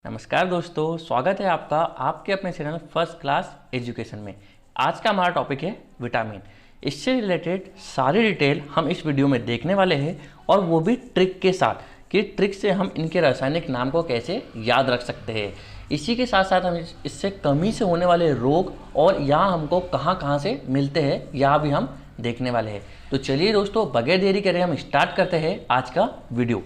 नमस्कार दोस्तों, स्वागत है आपका आपके अपने चैनल फर्स्ट क्लास एजुकेशन में। आज का हमारा टॉपिक है विटामिन। इससे रिलेटेड सारी डिटेल हम इस वीडियो में देखने वाले हैं और वो भी ट्रिक के साथ कि ट्रिक से हम इनके रासायनिक नाम को कैसे याद रख सकते हैं। इसी के साथ साथ हम इससे कमी से होने वाले रोग और यहाँ हमको कहाँ कहाँ से मिलते हैं यह भी हम देखने वाले हैं। तो चलिए दोस्तों, बगैर देरी करें हम स्टार्ट करते हैं आज का वीडियो।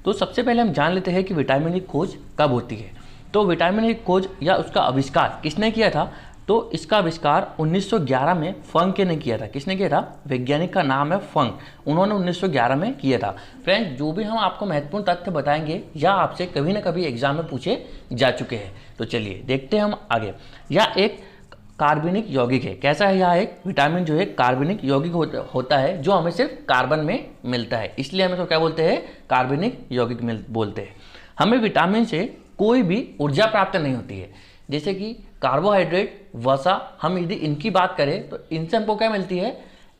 तो सबसे पहले हम जान लेते हैं कि विटामिन की खोज कब होती है। तो विटामिन की खोज या उसका आविष्कार किसने किया था? तो इसका आविष्कार 1911 में फंक ने किया था। किसने किया था? वैज्ञानिक का नाम है फंक। उन्होंने 1911 में किया था। फ्रेंड्स, जो भी हम आपको महत्वपूर्ण तथ्य बताएंगे या आपसे कभी ना कभी एग्जाम में पूछे जा चुके हैं। तो चलिए देखते हैं हम आगे। यह एक कार्बनिक यौगिक है। कैसा है? यह एक विटामिन जो है कार्बनिक यौगिक होता है जो हमें सिर्फ कार्बन में मिलता है, इसलिए हमें तो क्या बोलते हैं? कार्बनिक यौगिक बोलते हैं। हमें विटामिन से कोई भी ऊर्जा प्राप्त नहीं होती है। जैसे कि कार्बोहाइड्रेट, वसा, हम यदि इनकी बात करें तो इनसे हमको क्या मिलती है?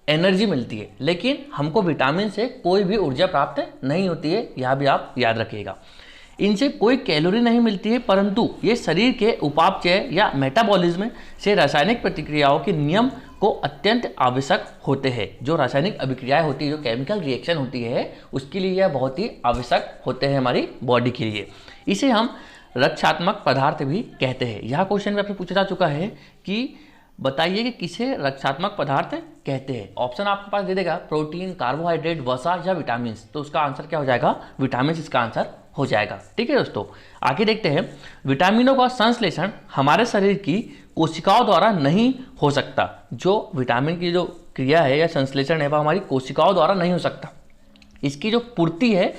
एनर्जी मिलती है। लेकिन हमको विटामिन से कोई भी ऊर्जा प्राप्त नहीं होती है, यह भी आप याद रखिएगा। इनसे कोई कैलोरी नहीं मिलती है, परंतु ये शरीर के उपापचय या मेटाबॉलिज्म से रासायनिक प्रतिक्रियाओं के नियम को अत्यंत आवश्यक होते हैं। जो रासायनिक अभिक्रियाएं होती है, जो केमिकल रिएक्शन होती है, उसके लिए यह बहुत ही आवश्यक होते हैं हमारी बॉडी के लिए। इसे हम रक्षात्मक पदार्थ भी कहते हैं। यह क्वेश्चन में आपसे पूछा जा चुका है कि बताइए कि किसे रक्षात्मक पदार्थ कहते हैं। ऑप्शन आपके पास दे देगा प्रोटीन, कार्बोहाइड्रेट, वसा या विटामिन। तो उसका आंसर क्या हो जाएगा? विटामिन इसका आंसर हो जाएगा। ठीक है दोस्तों, आगे देखते हैं। विटामिनों का संश्लेषण हमारे शरीर की कोशिकाओं द्वारा नहीं हो सकता। जो विटामिन की जो क्रिया है या संश्लेषण है वह हमारी कोशिकाओं द्वारा नहीं हो सकता। इसकी जो पूर्ति है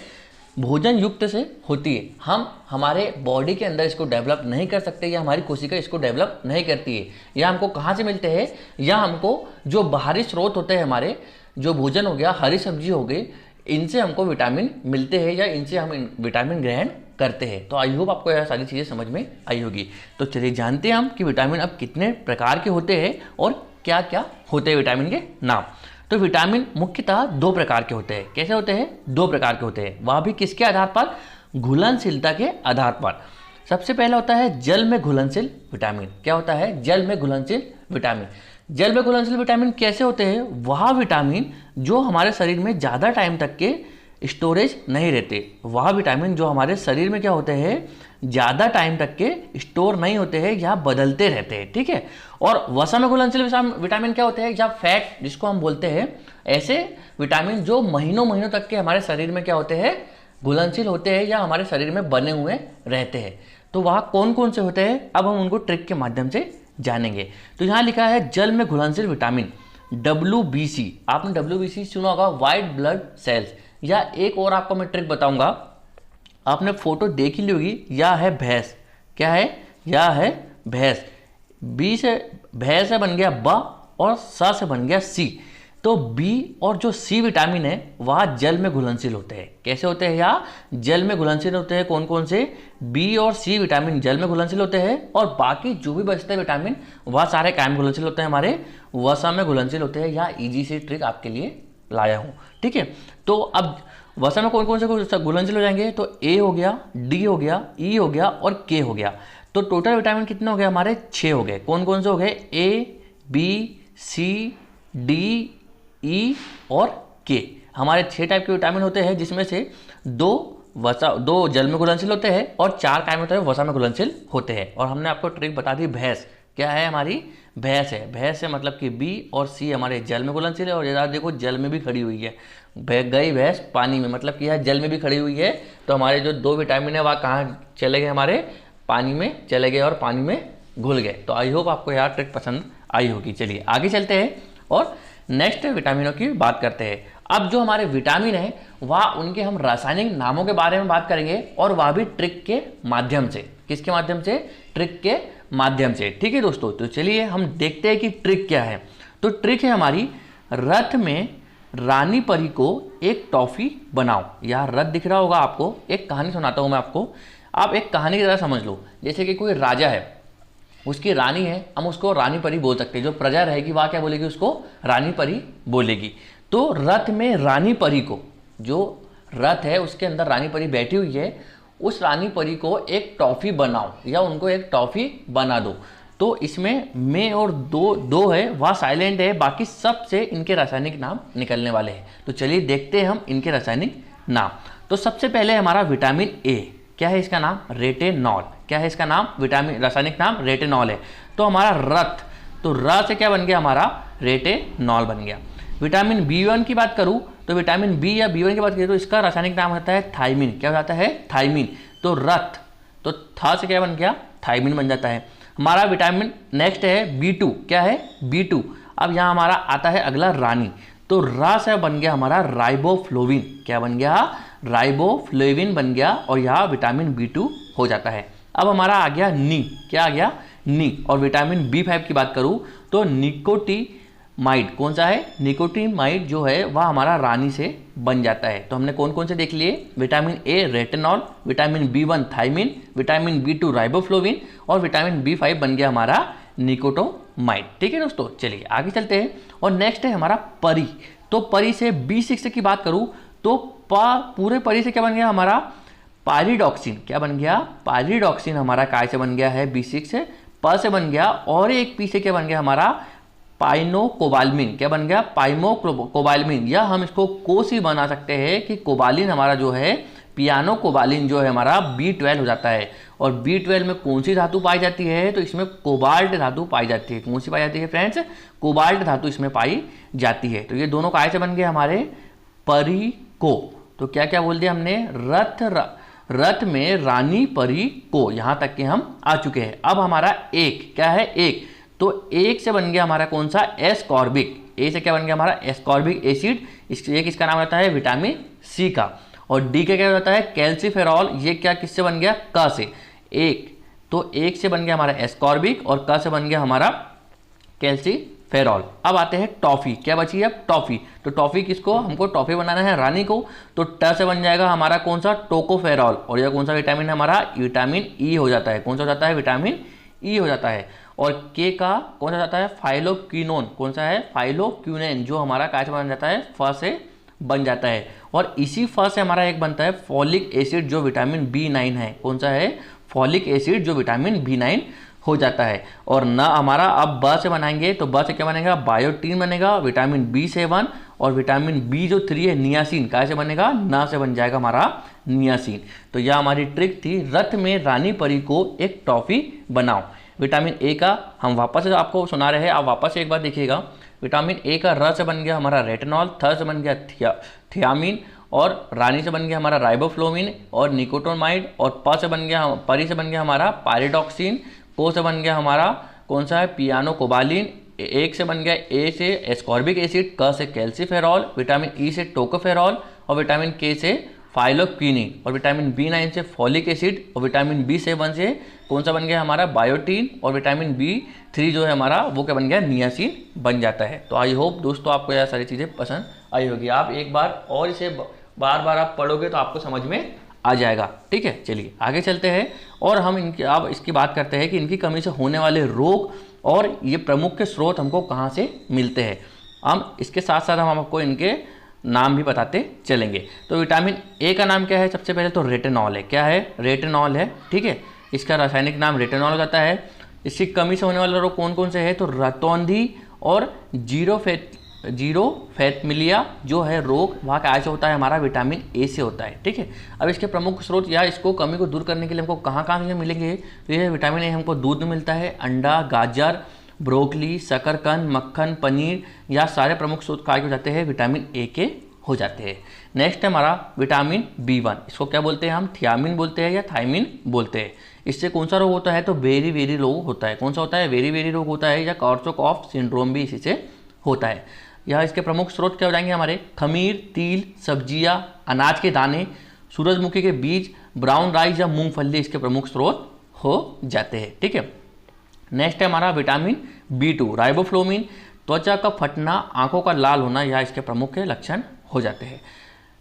भोजन युक्त से होती है। हम हमारे बॉडी के अंदर इसको डेवलप नहीं कर सकते या हमारी कोशिका इसको डेवलप नहीं करती है। या हमको कहाँ से मिलते हैं? या हमको जो बाहरी स्रोत होते हैं, हमारे जो भोजन हो गया, हरी सब्जी हो गई, इनसे हमको विटामिन मिलते हैं या इनसे हम विटामिन ग्रहण करते हैं। तो आई होप आपको यह सारी चीज़ें समझ में आई होगी। तो चलिए जानते हैं हम कि विटामिन अब कितने प्रकार के होते हैं और क्या क्या होते हैं विटामिन के नाम। तो विटामिन मुख्यतः दो प्रकार के होते हैं। कैसे होते हैं? दो प्रकार के होते हैं। वह भी किसके आधार पर? घुलनशीलता के आधार पर। सबसे पहला होता है जल में घुलनशील विटामिन। क्या होता है? जल में घुलनशील विटामिन। जल में घुलनशील विटामिन कैसे होते हैं? वह विटामिन जो हमारे शरीर में ज़्यादा टाइम तक के स्टोरेज नहीं रहते। वह विटामिन जो हमारे शरीर में क्या होते हैं? ज़्यादा टाइम तक के स्टोर नहीं होते हैं या बदलते रहते हैं। ठीक है। और वसा में घुलनशील विटामिन क्या होते हैं? या फैट जिसको हम बोलते हैं, ऐसे विटामिन जो महीनों महीनों तक के हमारे शरीर में क्या होते हैं? घुलनशील होते हैं या हमारे शरीर में बने हुए रहते हैं। तो वह कौन कौन से होते हैं अब हम उनको ट्रिक के माध्यम से जानेंगे। तो यहाँ लिखा है जल में घुलनशील विटामिन WBC। आपने WBC सुना होगा, वाइट ब्लड सेल्स। या एक और आपको मैं ट्रिक बताऊंगा, आपने फोटो देख ही ली होगी। यह है भैंस। क्या है? यह है भैंस। बी से भैंस से बन गया ब और स से बन गया सी। तो बी और जो सी विटामिन है वह जल में घुलनशील होते हैं। कैसे होते हैं? या जल में घुलनशील होते हैं। कौन कौन से? बी और सी विटामिन जल में घुलनशील होते हैं और बाकी जो भी बचते हैं विटामिन वह सारे काय में घुलनशील होते हैं, हमारे वसा में घुलनशील होते हैं। या इजी सी ट्रिक आपके लिए लाया हूँ। ठीक है। तो अब वसा में कौन कौन से घुलनशील हो जाएंगे? तो ए हो गया, डी हो गया, ई हो गया और के हो गया। तो टोटल विटामिन कितने हो गए? हमारे 6 हो गए। कौन कौन से हो गए? ए, बी, सी, डी, ई और के। हमारे 6 टाइप के विटामिन होते हैं, जिसमें से दो जल में घुलनशील होते हैं और 4 काय में होते हैं वसा में घुलनशील होते हैं। और हमने आपको ट्रिक बता दी भैंस। क्या है? हमारी भैंस है। भैंस है मतलब कि बी और सी हमारे जल में घुलनशील है। और यदि देखो जल में भी खड़ी हुई है, गई भैंस पानी में, मतलब कि यह जल में भी खड़ी हुई है। तो हमारे जो 2 विटामिन है वह कहाँ चले गए? हमारे पानी में चले गए और पानी में घुल गए। तो आई होप आपको यह ट्रिक पसंद आई होगी। चलिए आगे चलते हैं और नेक्स्ट विटामिनों की बात करते हैं। अब जो हमारे विटामिन है वह उनके हम रासायनिक नामों के बारे में बात करेंगे और वह भी ट्रिक के माध्यम से। किसके माध्यम से? ट्रिक के माध्यम से। ठीक है दोस्तों, तो चलिए हम देखते हैं कि ट्रिक क्या है। तो ट्रिक है हमारी, रथ में रानी परी को एक टॉफी बनाओ। यह रथ दिख रहा होगा आपको। एक कहानी सुनाता हूं मैं आपको, आप एक कहानी की तरह समझ लो। जैसे कि कोई राजा है, उसकी रानी है, हम उसको रानी परी बोल सकते हैं। जो प्रजा रहेगी वह क्या बोलेगी? उसको रानी परी बोलेगी। तो रथ में रानी परी को, जो रथ है उसके अंदर रानी परी बैठी हुई है, उस रानी परी को एक टॉफ़ी बनाओ या उनको एक टॉफ़ी बना दो। तो इसमें में और दो है वह साइलेंट है, बाकी सब से इनके रासायनिक नाम निकलने वाले हैं। तो चलिए देखते हैं हम इनके रासायनिक नाम। तो सबसे पहले हमारा विटामिन ए, क्या है इसका नाम? रेटेनॉल। क्या है इसका नाम? विटामिन रासायनिक नाम रेटेनॉल है। तो हमारा रथ, तो र से क्या बन गया हमारा? रेटेनॉल बन गया। विटामिन B1 की बात करूं तो विटामिन बी या B1 की बात करें तो इसका रासायनिक नाम होता है थायमिन। क्या हो जाता है? थायमिन। तो रथ, तो था से क्या बन गया? थायमिन बन जाता है। हमारा विटामिन नेक्स्ट है B2। क्या है? B2। अब यहाँ हमारा आता है अगला रानी, तो रा से बन गया हमारा राइबोफ्लोविन। क्या बन गया? राइबोफ्लोविन बन गया और यहाँ विटामिन B2 हो जाता है। अब हमारा आ गया नी। क्या आ गया? नी। और विटामिन B5 की बात करूँ तो निकोटिमाइड। कौन सा है? निकोटिमाइड जो है वह हमारा रानी से बन जाता है। तो हमने कौन कौन से देख लिए? Vitamin A retinol, vitamin B1 thiamine, vitamin B2 riboflavin और विटामिन B5 बन गया हमारा निकोटोमाइड। ठीक है दोस्तों, चलिए आगे चलते हैं। और नेक्स्ट है हमारा परी। तो परी से B6 की बात करूं तो पूरे परी से क्या बन गया हमारा? पायरिडॉक्सिन। क्या बन गया? पायरिडॉक्सिन हमारा काय से बन गया है? B6 से प से बन गया। और एक पी से क्या बन गया हमारा? पाइनोकोबाल्मिन। क्या बन गया? पाइमोकोबाल्मिन। या हम इसको कोस ही बना सकते हैं कि कोबालिन हमारा जो है, पियानो कोबालिन जो है हमारा B12 हो जाता है। और B12 में कौन सी धातु पाई जाती है? तो इसमें कोबाल्ट धातु पाई जाती है। कौन सी पाई जाती है फ्रेंड्स? कोबाल्ट धातु इसमें पाई जाती है। तो ये दोनों काय से बन गए हमारे? परी को। तो क्या क्या बोल दिया हमने? रथ में रानी परी को, यहां तक के हम आ चुके हैं। अब हमारा एक, क्या है? एक। तो एक से बन गया हमारा कौन सा? एस्कॉर्बिक। ए से क्या बन गया हमारा? Ascorbic acid. एक इसका नाम रहता है विटामिन सी का। और डी का क्या होता है? कैल्सीफेरॉल। ये क्या किससे बन गया? क से। एक, तो एक से बन गया हमारा एस्कॉर्बिक और क से बन गया हमारा कैल्सीफेरॉल। अब आते हैं टॉफी। क्या बची है? अब टॉफी। तो टॉफी किसको? हमको टॉफी बनाना है रानी को। तो ट से बन जाएगा हमारा कौन सा? टोकोफेरॉल। और यह कौन सा विटामिन है हमारा? विटामिन ई हो जाता है। कौन सा हो जाता है? विटामिन ई हो जाता है। और के का कौन सा जाता है? फाइलोक्विनोन। कौन सा है? फाइलोक्विनेन, जो हमारा काय से बन जाता है? फ से बन जाता है। और इसी फ से हमारा एक बनता है फॉलिक एसिड, जो विटामिन B9 है। कौन सा है? फॉलिक एसिड, जो विटामिन B9 हो जाता है। और न हमारा अब ब से बनाएंगे तो ब से क्या बनेगा? बायोटीन बनेगा, विटामिन B7 और विटामिन B जो 3 है नियासिन। काय से बनेगा? न से बन जाएगा हमारा नियासिन। तो यह हमारी ट्रिक थी, रथ में रानी परी को एक टॉफी बनाओ। विटामिन ए का हम वापस से आपको सुना रहे हैं, आप वापस से एक बार देखिएगा। विटामिन ए का र से बन गया हमारा रेटेनॉल, थ से बन गया थियामिन और रानी से बन गया हमारा राइबोफ्लोविन और निकोटोमाइड और प से बन गया परी से बन गया हमारा पायरिडॉक्सिन, को से बन गया हमारा कौन सा है? पियानो कोबालिन, एक से बन गया ए से एस्कॉर्बिक एसिड, क से कैल्सीफेरॉल, विटामिन ई से टोकोफेरॉल और विटामिन के से फाइलोक्विनिन और विटामिन B9 से फॉलिक एसिड और विटामिन B7 से कौन सा बन गया हमारा? बायोटीन और विटामिन B3 जो है हमारा वो क्या बन गया? नियासिन बन जाता है। तो आई होप दोस्तों आपको यह सारी चीज़ें पसंद आई होगी। आप एक बार और इसे बार बार आप पढ़ोगे तो आपको समझ में आ जाएगा। ठीक है, चलिए आगे चलते हैं और हम इनकी अब इसकी बात करते हैं कि इनकी कमी से होने वाले रोग और ये प्रमुख के स्रोत हमको कहाँ से मिलते हैं। हम इसके साथ साथ हम आपको इनके नाम भी बताते चलेंगे। तो विटामिन ए का नाम क्या है? सबसे पहले तो रेटेनॉल है। क्या है? रेटेनॉल है। ठीक है, इसका रासायनिक नाम रेटेनॉल हो जाता है। इसकी कमी से होने वाले रोग कौन कौन से हैं? तो रतौंधी और जीरोफैथमिलिया जो है रोग, वहाँ का से होता है हमारा विटामिन ए से होता है। ठीक है, अब इसके प्रमुख स्रोत या इसको कमी को दूर करने के लिए हमको कहाँ कहाँ से मिलेंगे? तो ये विटामिन ए हमको दूध में मिलता है, अंडा, गाजर, ब्रोकली, शकरकंद, मक्खन, पनीर, या सारे प्रमुख स्रोत काय हो जाते हैं? विटामिन ए के हो जाते हैं। नेक्स्ट है हमारा विटामिन B1। इसको क्या बोलते हैं हम? थियामिन बोलते हैं या थायमिन बोलते हैं। इससे कौन सा रोग होता है? तो वेरी वेरी रोग होता है। कौन सा होता है? वेरी वेरी रोग होता है, या कॉर्सोकॉफ सिंड्रोम भी इसी से होता है। यह इसके प्रमुख स्रोत क्या हो जाएंगे हमारे? खमीर, तिल, सब्जियां, अनाज के दाने, सूरजमुखी के बीज, ब्राउन राइस या मूंगफली इसके प्रमुख स्रोत हो जाते हैं। ठीक है, नेक्स्ट है हमारा विटामिन B2 राइबोफ्लोविन। त्वचा का फटना, आंखों का लाल होना, यह इसके प्रमुख लक्षण हो जाते हैं।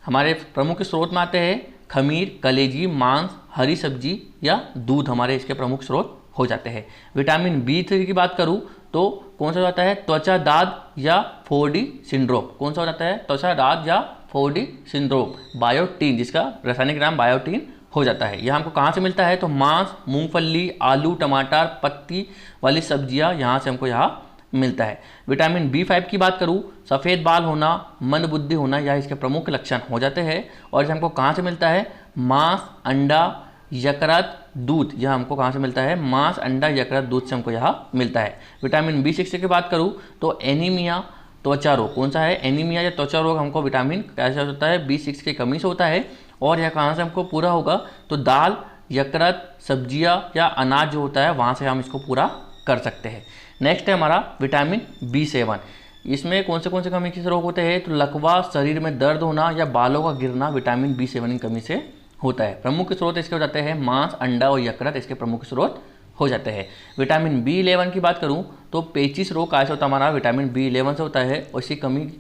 हमारे प्रमुख स्रोत में आते हैं खमीर, कलेजी, मांस, हरी सब्जी या दूध, हमारे इसके प्रमुख स्रोत हो जाते हैं। विटामिन B3 की बात करूं तो कौन सा हो जाता है? त्वचा दाद या 4D सिंड्रोम। कौन सा हो जाता है? त्वचा दाद या 4D सिंड्रोम। बायोटीन, जिसका रासायनिक नाम बायोटीन हो जाता है। यह हमको कहाँ से मिलता है? तो मांस, मूंगफली, आलू, टमाटर, पत्ती वाली सब्जियां यहाँ से हमको यहाँ मिलता है। विटामिन B5 की बात करूँ, सफ़ेद बाल होना, मंदबुद्धि होना, यह इसके प्रमुख लक्षण हो जाते हैं। और इसे हमको कहाँ से मिलता है? मांस, अंडा, यकृत, दूध, यह हमको कहाँ से मिलता है? मांस, अंडा, यकृत, दूध से हमको यहाँ मिलता है। विटामिन B6 की बात करूँ तो एनीमिया, त्वचा रोग, कौन सा है? एनीमिया या त्वचा रोग हमको विटामिन कैसे होता है? B6 की कमी से होता है। और यह कहाँ से हमको पूरा होगा? तो दाल, यकृत, सब्जियां या अनाज जो होता है वहाँ से हम इसको पूरा कर सकते हैं। नेक्स्ट है हमारा विटामिन B7। इसमें कौन से कमी के रोग होते हैं? तो लकवा, शरीर में दर्द होना या बालों का गिरना विटामिन B7 की कमी से होता है। प्रमुख स्रोत इसके हो जाते हैं मांस, अंडा और यकृत, इसके प्रमुख स्रोत हो जाते हैं। विटामिन B11 की बात करूं तो पेचिश रोग कैसे होता है? हमारा विटामिन B11 से होता है। और इसकी कमी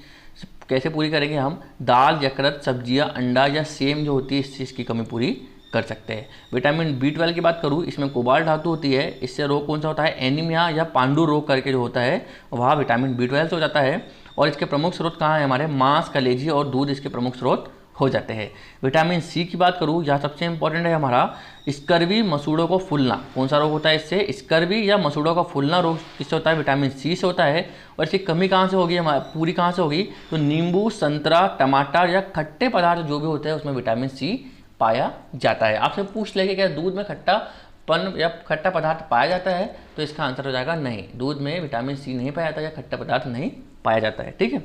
कैसे पूरी करेंगे हम? दाल, यकृत, सब्जियां, अंडा या सेम जो होती है इस चीज़ की कमी पूरी कर सकते हैं। विटामिन B12 की बात करूं, इसमें कोबाल्ट धातु होती है। इससे रोग कौन सा होता है? एनीमिया या पांडु रोग करके जो होता है वह विटामिन B12 से हो जाता है। और इसके प्रमुख स्रोत कहाँ है? हमारे मांस, कलेजी और दूध इसके प्रमुख स्रोत हो जाते हैं। विटामिन C की बात करूँ, यह सबसे इंपॉर्टेंट है हमारा स्कर्वी, मसूड़ों को फूलना। कौन सा रोग होता है इससे? स्कर्वी या मसूड़ों का फूलना रोग किससे होता है? विटामिन C से होता है। और इसकी कमी कहाँ से होगी? हमारी पूरी कहाँ से होगी? तो नींबू, संतरा, टमाटर या खट्टे पदार्थ जो भी होते हैं उसमें विटामिन C पाया जाता है। आपसे पूछ लेंगे क्या दूध में खट्टापन या खट्टा पदार्थ पाया जाता है? तो इसका आंसर हो जाएगा नहीं, दूध में विटामिन C नहीं पाया जाता या खट्टा पदार्थ नहीं पाया जाता है। ठीक है।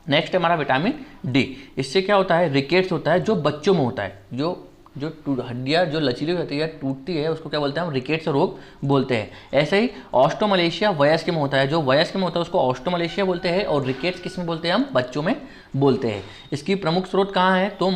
नेक्स्ट है हमारा विटामिन D। इससे क्या होता है? रिकेट्स होता है जो बच्चों में होता है। जो हड्डियाँ जो लचीली होती है, टूटती है, उसको क्या बोलते हैं हम? रिकेट्स रोग बोलते हैं। ऐसे ही ऑस्टोमलेशिया वयस्क में होता है। जो वयस्क में होता है उसको ऑस्टोमलेशिया बोलते हैं। और रिकेट्स किस में बोलते हैं हम? बच्चों में बोलते हैं। इसकी प्रमुख स्रोत कहाँ है? तो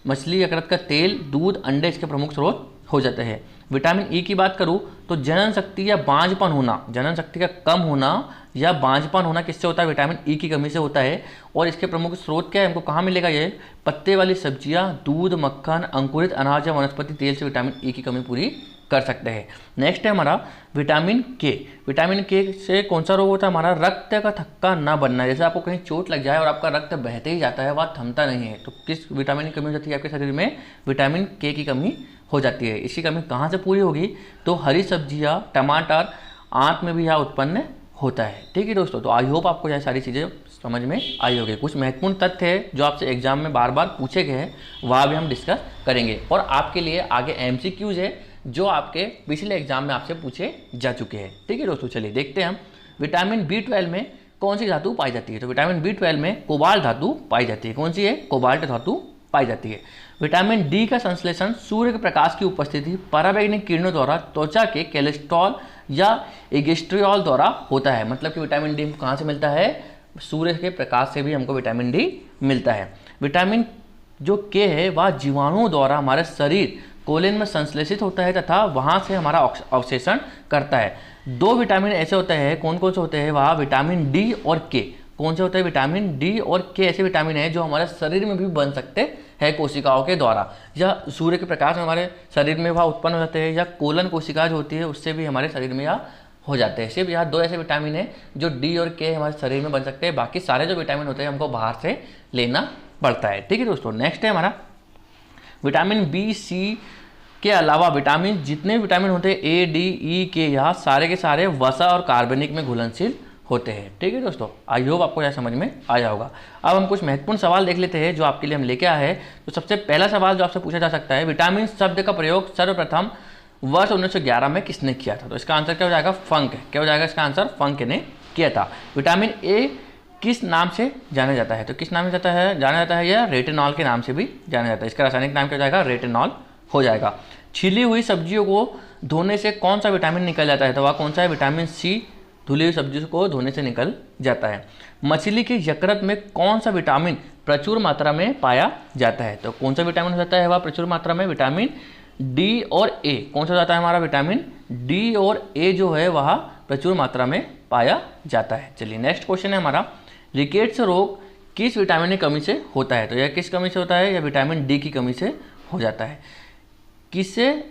मछली, यकृत का तेल, दूध, अंडे इसके प्रमुख स्रोत हो जाते हैं। विटामिन E की बात करूँ तो जनन शक्ति या बांझपन होना, जनन शक्ति का कम होना या बांझपन होना किससे होता है? विटामिन E की कमी से होता है। और इसके प्रमुख स्रोत क्या है? हमको कहाँ मिलेगा? ये पत्ते वाली सब्जियां, दूध, मक्खन, अंकुरित अनाज या वनस्पति तेल से विटामिन E की कमी पूरी कर सकते हैं। नेक्स्ट है हमारा विटामिन K। विटामिन K से कौन सा रोग होता है? हमारा रक्त का थक्का ना बनना। जैसे आपको कहीं चोट लग जाए और आपका रक्त बहते ही जाता है, वह थमता नहीं है, तो किस विटामिन की कमी हो जाती है आपके शरीर में? विटामिन K की कमी हो जाती है। इसकी कमी कहाँ से पूरी होगी? तो हरी सब्जियाँ, टमाटर, आंत में भी यह उत्पन्न होता है। ठीक है दोस्तों, तो आई होप आपको यह सारी चीज़ें समझ में आई होगी। कुछ महत्वपूर्ण तथ्य है जो आपसे एग्जाम में बार बार पूछे गए हैं, वह भी हम डिस्कस करेंगे। और आपके लिए आगे MCQs है जो आपके पिछले एग्जाम में आपसे पूछे जा चुके हैं। ठीक है दोस्तों, चलिए देखते हैं हम विटामिन B12 में कौन सी धातु पाई जाती है। तो विटामिन B12 में कोबाल्ट धातु पाई जाती है। कौन सी है? कोबाल्ट धातु पाई जाती है। विटामिन D का संश्लेषण सूर्य के प्रकाश की उपस्थिति, पराबैंगनी किरणों द्वारा, त्वचा के कोलेस्ट्रॉल या एगेस्ट्रियोल द्वारा होता है। मतलब कि विटामिन D कहाँ से मिलता है? सूर्य के प्रकाश से भी हमको विटामिन D मिलता है। विटामिन जो K है वह जीवाणुओं द्वारा हमारे शरीर कोलिन में संश्लेषित होता है तथा वहाँ से हमारा अवशेषण करता है। दो विटामिन ऐसे होते हैं, कौन कौन से होते हैं? वह विटामिन D और K। कौन से होते हैं? विटामिन D और K ऐसे विटामिन हैं जो हमारे शरीर में भी बन सकते हैं कोशिकाओं के द्वारा, या सूर्य के प्रकाश में हमारे शरीर में वह उत्पन्न हो जाते हैं, या कोलन कोशिका जो होती है उससे भी हमारे शरीर में यह हो जाते हैं। सिर्फ यहाँ दो ऐसे विटामिन हैं जो D और K हमारे शरीर में बन सकते हैं, बाकी सारे जो विटामिन होते हैं हमको बाहर से लेना पड़ता है। ठीक है दोस्तों, नेक्स्ट है हमारा विटामिन B, C के अलावा विटामिन, जितने विटामिन होते हैं A, D, E, K, यहाँ सारे के सारे वसा और कार्बनिक में घुलनशील होते हैं। ठीक है दोस्तों, आई होप आपको यह समझ में आया होगा। अब हम कुछ महत्वपूर्ण सवाल देख लेते हैं जो आपके लिए हम लेके आए हैं। तो सबसे पहला सवाल जो आपसे पूछा जा सकता है, विटामिन शब्द का प्रयोग सर्वप्रथम वर्ष 1911 में किसने किया था? तो इसका आंसर क्या हो जाएगा? फंक। क्या हो जाएगा इसका आंसर? फंक ने किया था। विटामिन A किस नाम से जाना जाता है? तो किस नाम से जाना जाता है? या रेटिनॉल के नाम से भी जाना जाता है। इसका रासायनिक नाम क्या हो जाएगा? रेटिनॉल हो जाएगा। छिली हुई सब्जियों को धोने से कौन सा विटामिन निकल जाता है? तो वह कौन सा है? विटामिन C धुली हुई सब्जियों को धोने से निकल जाता है। मछली के यकृत में कौन सा विटामिन प्रचुर मात्रा में पाया जाता है? तो कौन सा विटामिन हो जाता है वह प्रचुर मात्रा में? विटामिन D और A। कौन सा जाता है हमारा? विटामिन D और A जो है वह प्रचुर मात्रा में पाया जाता है। चलिए नेक्स्ट क्वेश्चन है हमारा, रिकेट्स रोग किस विटामिन की कमी से होता है? तो यह किस कमी से होता है? यह विटामिन D की कमी से हो जाता है। किससे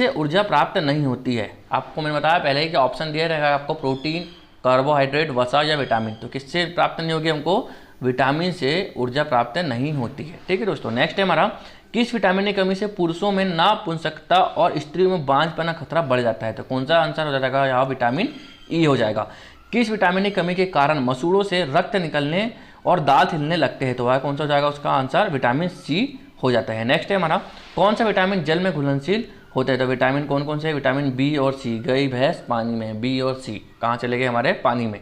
ऊर्जा प्राप्त नहीं होती है? आपको मैंने बताया पहले ही कि ऑप्शन दिया रहेगा आपको, प्रोटीन, कार्बोहाइड्रेट, वसा या विटामिन। तो किससे प्राप्त नहीं होगी हमको? विटामिन से ऊर्जा प्राप्त नहीं होती है। ठीक है दोस्तों, नेक्स्ट है हमारा, किस विटामिन की कमी से पुरुषों में नापुंसकता और स्त्रियों में बांझपन का खतरा बढ़ जाता है? तो कौन सा आंसर हो जाएगा यहाँ? विटामिन ई हो जाएगा। किस विटामिन की कमी के कारण मसूड़ों से रक्त निकलने और दांत हिलने लगते हैं? तो वह कौन सा हो जाएगा? उसका आंसर विटामिन सी हो जाता है। नेक्स्ट है हमारा, कौन सा विटामिन जल में घुलनशील होता है? तो विटामिन कौन कौन से? विटामिन बी और सी। गई भैंस पानी में, बी और सी कहाँ चले गए? हमारे पानी में।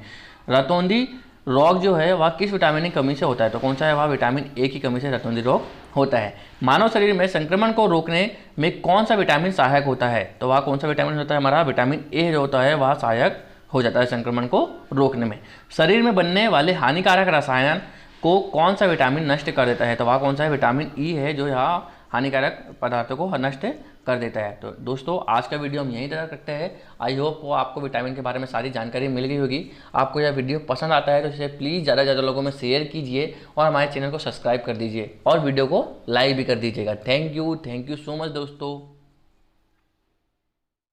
रतौंधी रोग जो है वह किस विटामिन की कमी से होता है? तो कौन सा है? वह विटामिन ए की कमी से रतौंधी रोग होता है। मानव शरीर में संक्रमण को रोकने में कौन सा विटामिन सहायक होता है? तो वह कौन सा विटामिन होता है? हमारा विटामिन ए जो होता है वह सहायक हो जाता है संक्रमण को रोकने में। शरीर में बनने वाले हानिकारक रसायन को कौन सा विटामिन नष्ट कर देता है? तो वह कौन सा है? विटामिन ई है जो यहाँ हानिकारक पदार्थों को नष्ट कर देता है। तो दोस्तों आज का वीडियो हम यहीं तक रखते हैं। आई होप वो आपको विटामिन के बारे में सारी जानकारी मिल गई होगी। आपको यह वीडियो पसंद आता है तो इसे प्लीज़ ज़्यादा से ज़्यादा लोगों में शेयर कीजिए और हमारे चैनल को सब्सक्राइब कर दीजिए और वीडियो को लाइक भी कर दीजिएगा। थैंक यू सो मच दोस्तों।